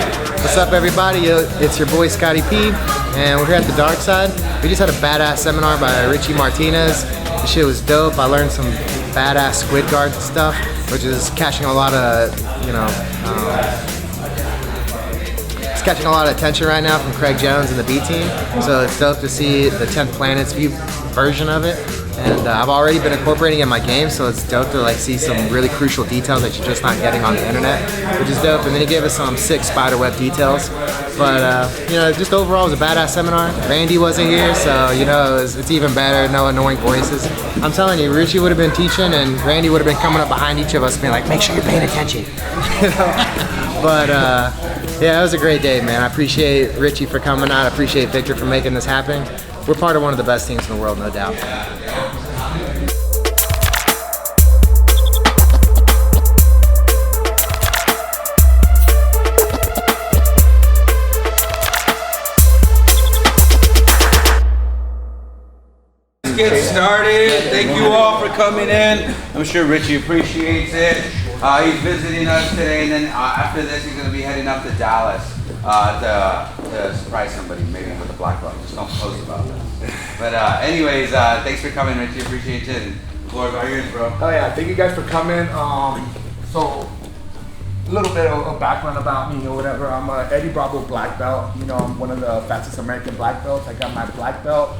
What's up, everybody? It's your boy Scotty P, and we're here at the Dark Side. We just had a badass seminar by Richie Martinez. The shit was dope. I learned some badass squid guard stuff, which is catching a lot of, it's catching a lot of attention right now from Craig Jones and the B team. So it's dope to see the 10th Planets view version of it. And I've already been incorporating it in my game, so it's dope to like see some really crucial details that you're just not getting on the internet, which is dope. And then he gave us some sick spiderweb details. But just overall, it was a badass seminar. Randy wasn't here, so it's even better. No annoying voices. I'm telling you, Richie would have been teaching, and Randy would have been coming up behind each of us, being like, "Make sure you're paying attention." But yeah, it was a great day, man. I appreciate Richie for coming out. I appreciate Victor for making this happen. We're part of one of the best teams in the world, no doubt. Get started. Thank you all for coming in. I'm sure Richie appreciates it. He's visiting us today, and then after this, he's going to be heading up to Dallas to surprise somebody, maybe with a black belt. Just don't post about that. But anyways, thanks for coming, Richie. Appreciate it. And floor's all yours, bro. Oh yeah, thank you guys for coming. So a little bit of background about me or whatever. I'm a Eddie Bravo black belt. I'm one of the fastest American black belts. I got my black belt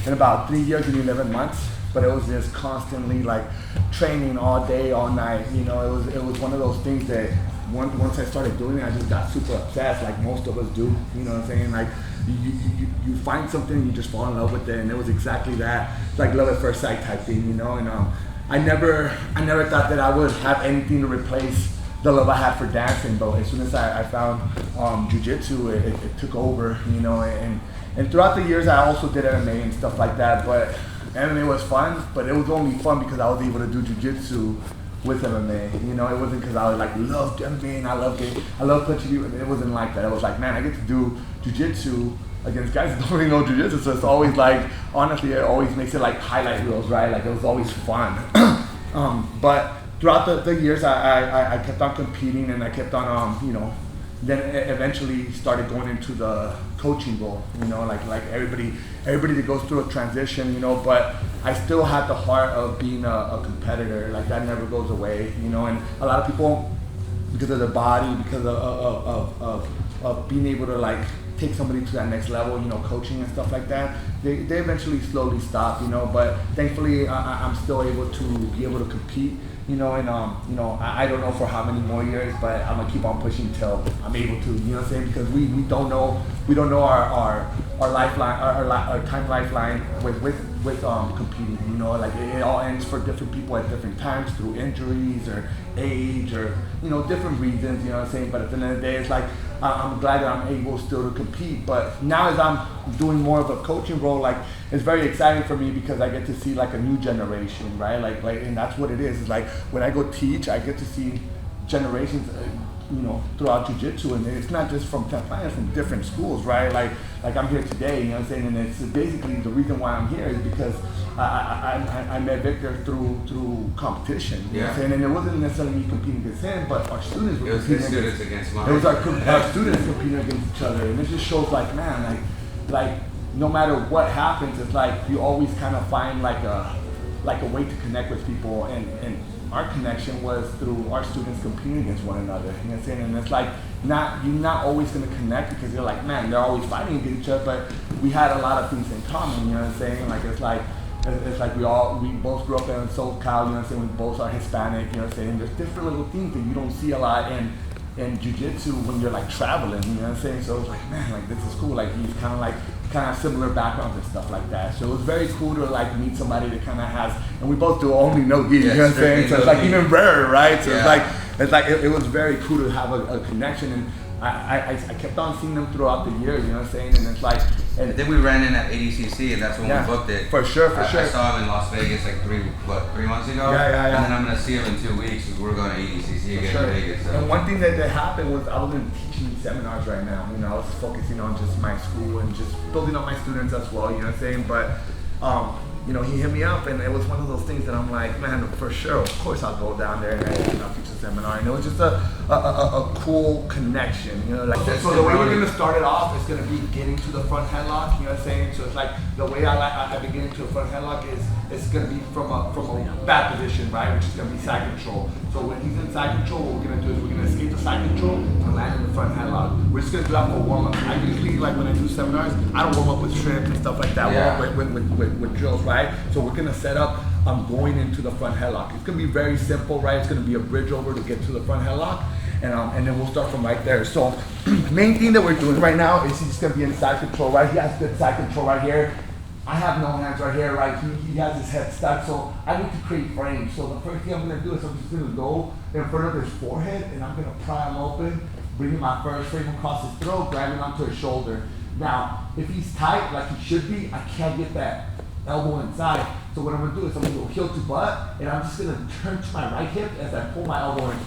in about 3 years and 11 months, but it was just constantly like training all day, all night. It was one of those things that once I started doing it, I just got super obsessed, like most of us do. You know what I'm saying? Like you find something, and you just fall in love with it, and it was exactly that, like love at first sight type thing. And I never thought that I would have anything to replace the love I had for dancing, but as soon as I found jiu-jitsu, it took over. And throughout the years, I also did MMA and stuff like that, but MMA was fun, but it was only fun because I was able to do jiu-jitsu with MMA. It wasn't because I loved MMA and I loved punching you. It wasn't like that. It was like, man, I get to do jiu-jitsu against guys that don't really know jiu-jitsu, so it's always like, honestly, it always makes it like highlight reels, right? Like, it was always fun. But throughout the years, I kept on competing, and I kept on, then eventually started going into the coaching role, like everybody that goes through a transition, but I still had the heart of being a competitor. Like, that never goes away, and a lot of people, because of their body, because of being able to like take somebody to that next level, coaching and stuff like that, they eventually slowly stop, but thankfully I'm still able to be able to compete. I don't know for how many more years, but I'm gonna keep on pushing till I'm able to. You know what I'm saying? Because we don't know our lifeline, our time lifeline with competing. Like it all ends for different people at different times through injuries or age or different reasons. You know what I'm saying? But at the end of the day, it's like I'm glad that I'm able still to compete. But now as I'm doing more of a coaching role, like it's very exciting for me because I get to see like a new generation, right? Like and that's what it is. It's like when I go teach, I get to see generations, throughout jiu-jitsu, and it's not just from 10th Planets, from different schools, right? Like I'm here today, you know what I'm saying? And it's basically the reason why I'm here is because I met Victor through competition, you know what I'm saying? And it wasn't necessarily me competing against him, but our students were competing against mine. It was our students competing against each other, and it just shows like, man, like no matter what happens, it's like you always kind of find like a way to connect with people, and our connection was through our students competing against one another. You know what I'm saying? And it's like you're not always gonna connect because you're like, man, they're always fighting against each other, but we had a lot of things in common. You know what I'm saying? Like it's like we both grew up in SoCal. You know what I'm saying? We both are Hispanic. You know what I'm saying? There's different little things that you don't see a lot in jiu-jitsu when you're like traveling. You know what I'm saying? So it's like, man, like this is cool. Like he's kind of similar backgrounds and stuff like that. So it was very cool to like meet somebody that kind of has, and we both do only no gi. You know what I'm saying? So it's like even rarer, right? So it's like it was very cool to have a connection, and I kept on seeing them throughout the years. You know what I'm saying? And it's like, and then we ran in at ADCC, and that's when we booked it. For sure. I saw him in Las Vegas like 3 months ago. Yeah. And then I'm gonna see him in 2 weeks because we're going to ADCC again in Vegas. So. And one thing that happened was I wasn't teaching seminars right now. I was focusing on just my school and just building up my students as well. You know what I'm saying? But you know, he hit me up, and it was one of those things that I'm like, man, for sure, of course I'll go down there and teach a seminar. And it was just a cool connection, you know. Like, so the way we're gonna start it off is gonna be getting to the front headlock. You know what I'm saying? So it's like the way I begin into a front headlock is it's gonna be from a bad position, right? Which is gonna be side control. So when he's in side control, what we're gonna do is we're gonna escape the side control and land in the front headlock. We're just gonna do that for warm up. I usually, like when I do seminars, I don't warm up with strips and stuff like that. Yeah. With drills, right? So we're gonna set up. I'm going into the front headlock. It's gonna be very simple, right? It's gonna be a bridge over to get to the front headlock, and then we'll start from right there. So, main thing that we're doing right now is he's gonna be in side control, right? He has good side control right here. I have no hands right here, right? He has his head stuck, so I need to create frames. So the first thing I'm gonna do is I'm just gonna go in front of his forehead, and I'm gonna pry him open, bringing my first frame across his throat, grabbing onto his shoulder. Now, if he's tight like he should be, I can't get that elbow inside. So what I'm gonna do is I'm gonna go heel to butt, and I'm just gonna turn to my right hip as I pull my elbow in.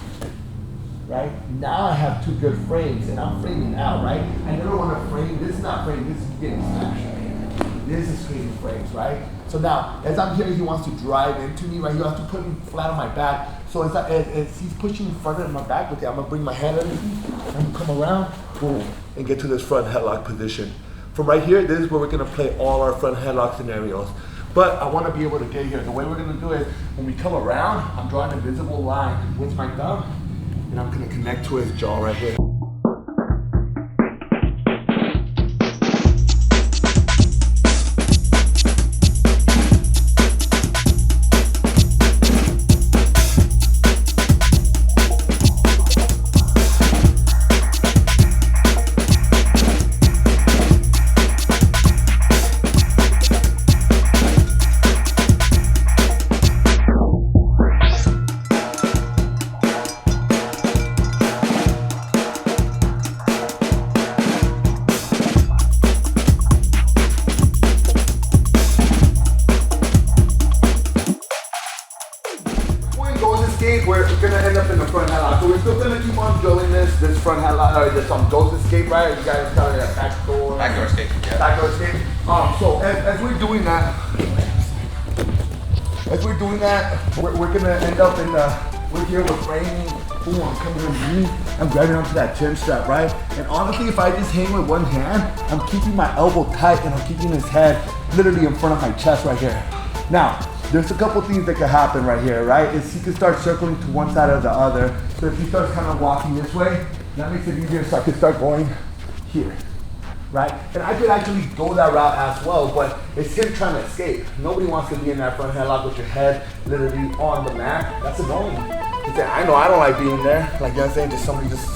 Right? Now I have two good frames, and I'm framing out, right? I never wanna frame, this is not frame, this is getting smashed right here. This is creating frames, right? So now, as I'm here, he wants to drive into me, right? He wants to put me flat on my back. So as he's pushing in front of my back, okay, I'm gonna bring my hand underneath, I'm gonna come around, boom, and get to this front headlock position. From right here, this is where we're gonna play all our front headlock scenarios. But I wanna be able to get here. The way we're gonna do it, when we come around, I'm drawing a visible line with my thumb, and I'm gonna connect to his jaw right here. We're gonna end up in the front headlock. So we're still gonna keep on drilling this front headlock, or this ghost escape, right? You guys tell me that backdoor escape, yeah. Backdoor escape. So as we're doing that, we're gonna end up in we're here with framing. Boom, I'm coming underneath. I'm grabbing onto that chin strap, right? And honestly, if I just hang with one hand, I'm keeping my elbow tight, and I'm keeping his head literally in front of my chest right here. Now, there's a couple things that could happen right here, right? Is he could start circling to one side or the other. So if he starts kind of walking this way, that makes it easier, so I could start going here, right? And I could actually go that route as well, but it's him trying to escape. Nobody wants to be in that front headlock with your head literally on the mat. That's annoying. I know I don't like being there. Like, you know what I'm saying? Just somebody just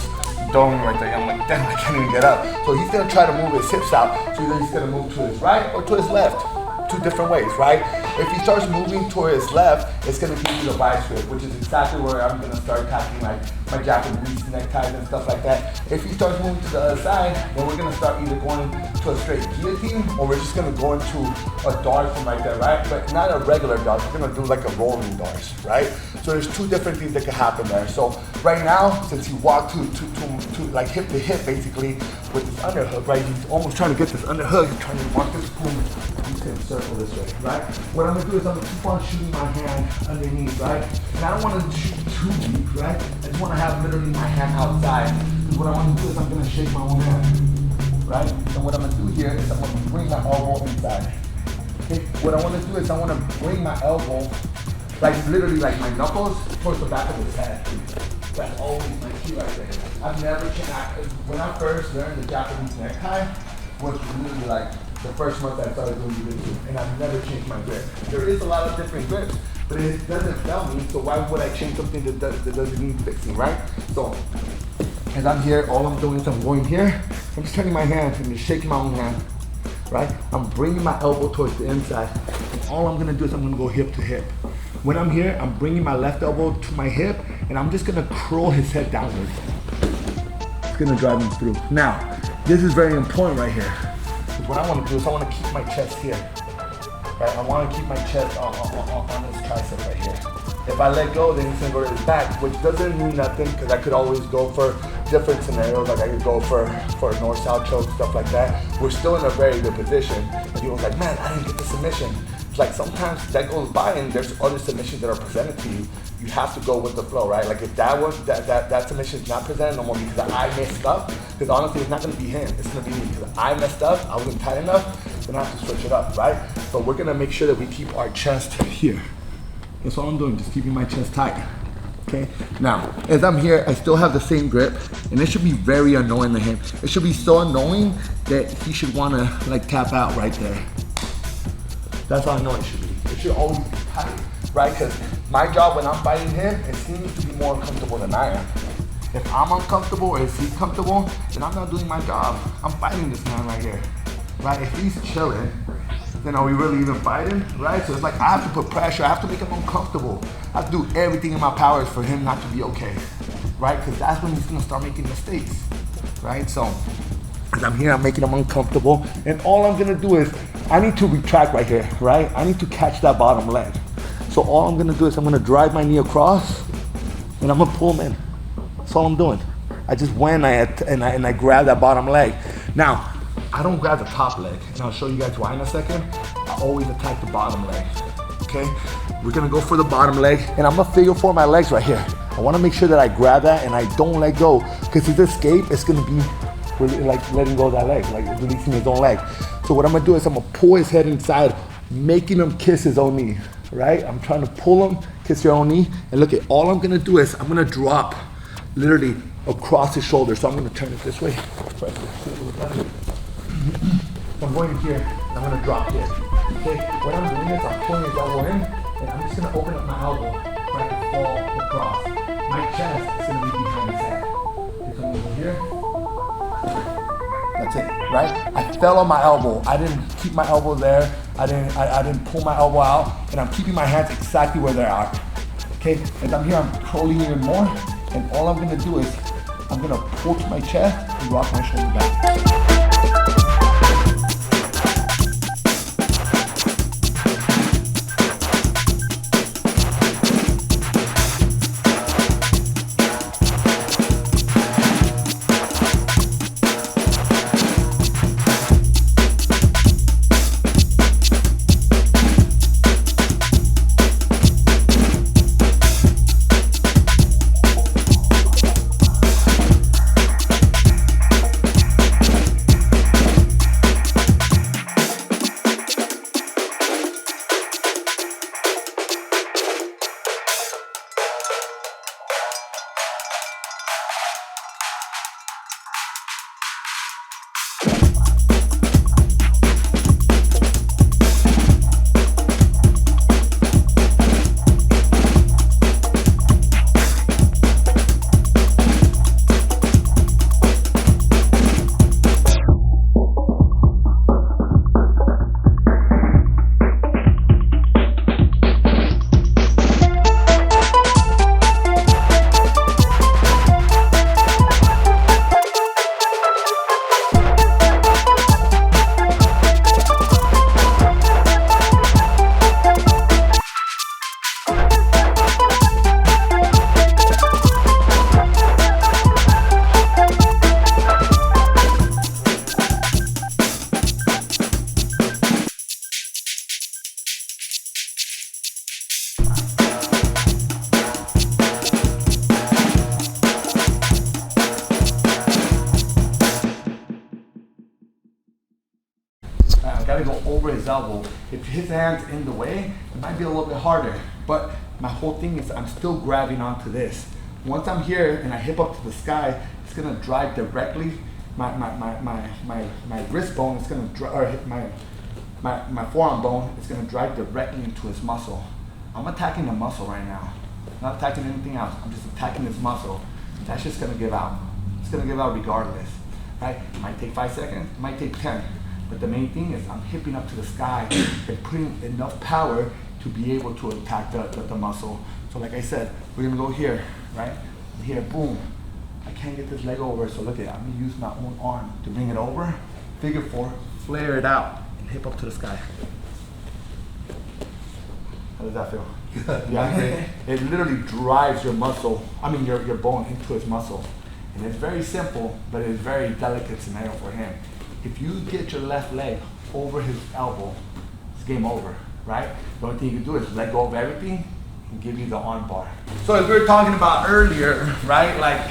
dome right there. I'm like, damn, I can't even get up. So he's gonna try to move his hips out. So either he's gonna move to his right or to his left. Two different ways, right? If he starts moving toward his left, it's gonna give you the vice grip, which is exactly where I'm gonna start attacking like my Japanese neckties and stuff like that. If he starts moving to the other side, then we're gonna start either going to a straight guillotine, or we're just gonna go into a dart from right there, right? But not a regular dart, we're gonna do like a rolling dart, right? So there's two different things that can happen there. So right now, since he walked to like hip to hip basically with this underhook, right? He's almost trying to get this underhook, he's trying to walk this boom. He's gonna circle this way, right? What I'm gonna do is I'm gonna keep on shooting my hand underneath, right? And I don't wanna shoot too deep, right? I just wanna have literally my hand outside. Because what I wanna do is I'm gonna shake my own hand, right? And what I'm gonna do here is I'm gonna bring my elbow inside. Okay? What I wanna do is I wanna bring my elbow, like literally like my knuckles, towards the back of his head. That's always my key right there. I've never, when I first learned the Japanese necktie, was literally like the first month I started doing jiu-jitsu, and I've never changed my grip. There is a lot of different grips, but it doesn't tell me, so why would I change something that doesn't need fixing, right? So, as I'm here, all I'm doing is I'm going here, I'm just turning my hand and just shaking my own hand, right? I'm bringing my elbow towards the inside, and all I'm gonna do is I'm gonna go hip to hip. When I'm here, I'm bringing my left elbow to my hip, and I'm just gonna curl his head downwards. It's gonna drive him through. Now, this is very important right here. What I want to do is I want to keep my chest here. Right? I want to keep my chest on this tricep right here. If I let go, then it's going to go to his back, which doesn't mean nothing because I could always go for different scenarios. Like I could go for a north-south choke, stuff like that. We're still in a very good position. And he was like, man, I didn't get the submission. it's like sometimes that goes by and there's other submissions that are presented to you. You have to go with the flow, right? Like if that submission is not presented no more because I messed up, because honestly it's not gonna be him, it's gonna be me. Because I messed up, I wasn't tight enough, then I have to switch it up, right? But we're gonna make sure that we keep our chest here. That's all I'm doing, just keeping my chest tight. Okay, now, as I'm here, I still have the same grip, and it should be very annoying to him. It should be so annoying that he should wanna like tap out right there. That's how annoying it should be. It should always be tight, right? Because my job when I'm fighting him is he needs to be more uncomfortable than I am. If I'm uncomfortable or if he's comfortable, then I'm not doing my job. I'm fighting this man right here, right? If he's chilling, then are we really even fighting, right? So it's like I have to put pressure, I have to make him uncomfortable. I have to do everything in my powers for him not to be okay, right? Because that's when he's gonna start making mistakes, right? So, as I'm here, I'm making him uncomfortable, and all I'm gonna do is, I need to retract right here, right? I need to catch that bottom leg. So all I'm gonna do is I'm gonna drive my knee across, and I'm gonna pull him in. That's all I'm doing. I just went and I grab that bottom leg. Now, I don't grab the top leg, and I'll show you guys why in a second. I always attack the bottom leg, okay? We're gonna go for the bottom leg, and I'm gonna figure for my legs right here. I wanna make sure that I grab that and I don't let go, because his escape is gonna be really like letting go of that leg, like releasing his own leg. So what I'm gonna do is I'm gonna pull his head inside, making him kiss his own knee, right? I'm trying to pull him, kiss your own knee, and look at, all I'm gonna do is I'm gonna drop literally across his shoulder. So I'm gonna turn it this way. So I'm going here, and I'm gonna drop here. Okay, what I'm doing is I'm pulling his elbow in, and I'm just gonna open up my elbow for I can fall across. My chest is gonna be behind his head. Okay, so I'm over here. That's it, right? I fell on my elbow. I didn't keep my elbow there. I didn't pull my elbow out, and I'm keeping my hands exactly where they are. Okay, as I'm here, I'm curling even more, and all I'm gonna do is I'm gonna pull to my chest and rock my shoulder back. Gotta go over his elbow. If his hand's in the way, it might be a little bit harder. But my whole thing is I'm still grabbing onto this. Once I'm here and I hip up to the sky, it's gonna drive directly. My wrist bone is gonna drive, or my forearm bone is gonna drive directly into his muscle. I'm attacking the muscle right now. I'm not attacking anything else. I'm just attacking his muscle. That's just gonna give out. It's gonna give out regardless, right? It might take 5 seconds, it might take 10. But the main thing is I'm hipping up to the sky and putting enough power to be able to attack the muscle. So like I said, we're gonna go here, right? Here, boom. I can't get this leg over, so look at it. I'm gonna use my own arm to bring it over, figure four, flare it out, and hip up to the sky. How does that feel? Yeah, it literally drives your muscle, your bone into his muscle. And it's very simple, but it's very delicate scenario for him. If you get your left leg over his elbow, it's game over. right? The only thing you can do is let go of everything and give you the arm bar. So as we were talking about earlier, right? Like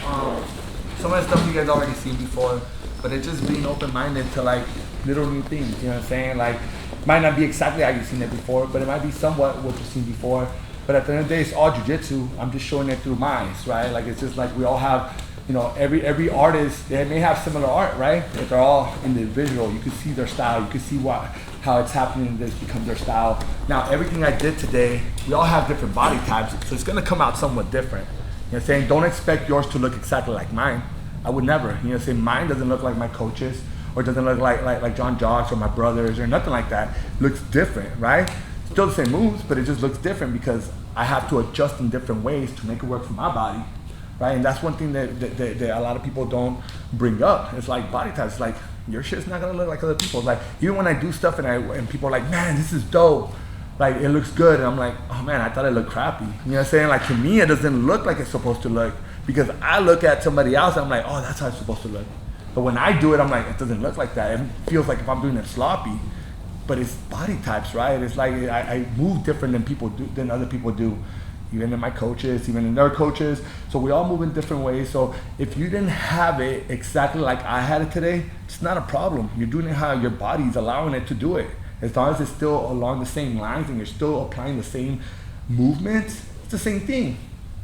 some of the stuff you guys already seen before, but it's just being open-minded to like little new things, you know what I'm saying? Like, might not be exactly how you've seen it before, but it might be somewhat what you've seen before. But at the end of the day, it's all jiu-jitsu. I'm just showing it through my eyes, right? Like, it's just like we all have, you know, every artist, they may have similar art, right? But they're all individual. You can see their style. You can see how it's happening. This becomes their style. Now, everything I did today, we all have different body types, so it's gonna come out somewhat different. You know what I'm saying? Don't expect yours to look exactly like mine. I would never. You know what I'm saying? Mine doesn't look like my coaches, or doesn't look like John Jocks or my brothers or nothing like that. Looks different, right? Still the same moves, but it just looks different because I have to adjust in different ways to make it work for my body, right? And that's one thing that a lot of people don't bring up. It's like body types. Like, your shit's not gonna look like other people's. Like, even when I do stuff and people are like, man, this is dope. Like, it looks good. And I'm like, oh man, I thought it looked crappy. You know what I'm saying? Like, to me, it doesn't look like it's supposed to look, because I look at somebody else and I'm like, oh, that's how it's supposed to look. But when I do it, I'm like, it doesn't look like that. It feels like if I'm doing it sloppy. But it's body types, right? It's like I move different than other people do. Even in my coaches, even in their coaches. So we all move in different ways. So if you didn't have it exactly like I had it today, it's not a problem. You're doing it how your body's allowing it to do it. As long as it's still along the same lines and you're still applying the same movements, it's the same thing. You know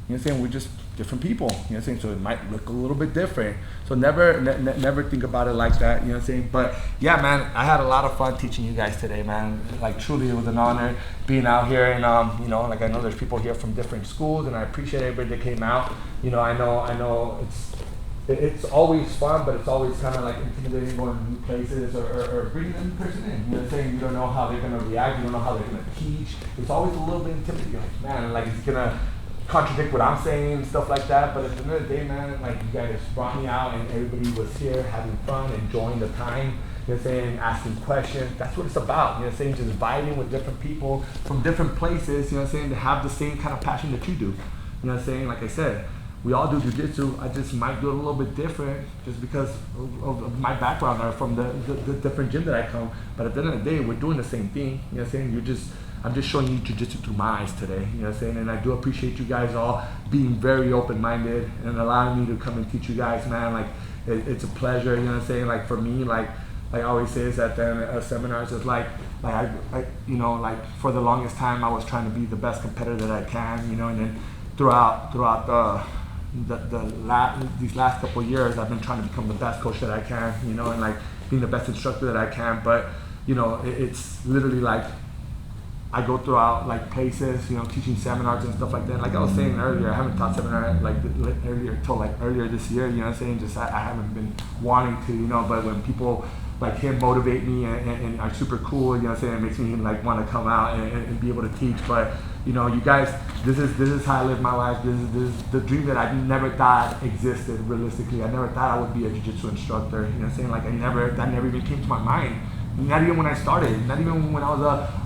what I'm saying? We're just different people, you know what I'm saying? So it might look a little bit different. So never think about it like that, you know what I'm saying? But yeah, man, I had a lot of fun teaching you guys today, man. Like, truly, it was an honor being out here. And you know, like, I know there's people here from different schools, and I appreciate everybody that came out. You know, I know it's always fun, but it's always kind of like intimidating going to new places or bringing a new person in. You know what I'm saying? You don't know how they're gonna react. You don't know how they're gonna teach. It's always a little bit intimidating. You're like, man, like, it's gonna contradict what I'm saying and stuff like that. But at the end of the day, man, like, you guys brought me out and everybody was here having fun, enjoying the time, you know what I'm saying, asking questions. That's what it's about, you know what I'm saying, just vibing with different people from different places, you know what I'm saying, to have the same kind of passion that you do. You know what I'm saying? Like I said, we all do jiu-jitsu. I just might do it a little bit different just because of my background or from the different gym that I come. But at the end of the day, we're doing the same thing, you know what I'm saying? I'm just showing you jiu-jitsu through my eyes today, you know what I'm saying? And I do appreciate you guys all being very open-minded and allowing me to come and teach you guys, man. Like, it's a pleasure, you know what I'm saying? Like, for me, like I always say is at the end of seminars, it's like I you know, like, for the longest time, I was trying to be the best competitor that I can, you know, and then throughout these last couple of years, I've been trying to become the best coach that I can, you know, and like being the best instructor that I can. But, you know, it's literally like, I go throughout like places, you know, teaching seminars and stuff like that. Like I was saying earlier, I haven't taught seminar like earlier this year, you know what I'm saying? Just I haven't been wanting to, you know, but when people like him motivate me and are super cool, you know what I'm saying, it makes me like want to come out and be able to teach. But, you know, you guys, this is how I live my life. This is the dream that I never thought existed realistically. I never thought I would be a jiu-jitsu instructor, you know what I'm saying? Like that never even came to my mind. Not even when I started, not even when I was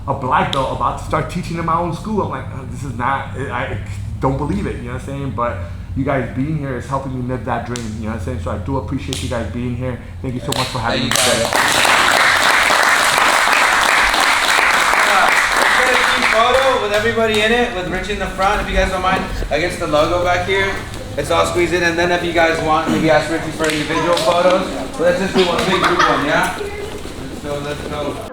a black belt about to start teaching in my own school. I'm like, oh, this is not, I don't believe it, you know what I'm saying? But you guys being here is helping me live that dream, you know what I'm saying? So I do appreciate you guys being here. Thank you so much for having me today. Let's get a team photo with everybody in it, with Rich in the front, if you guys don't mind, against the logo back here. It's all squeezed in, and then if you guys want, maybe ask Richie for individual photos. But let's just do one big group one, yeah? So let's go.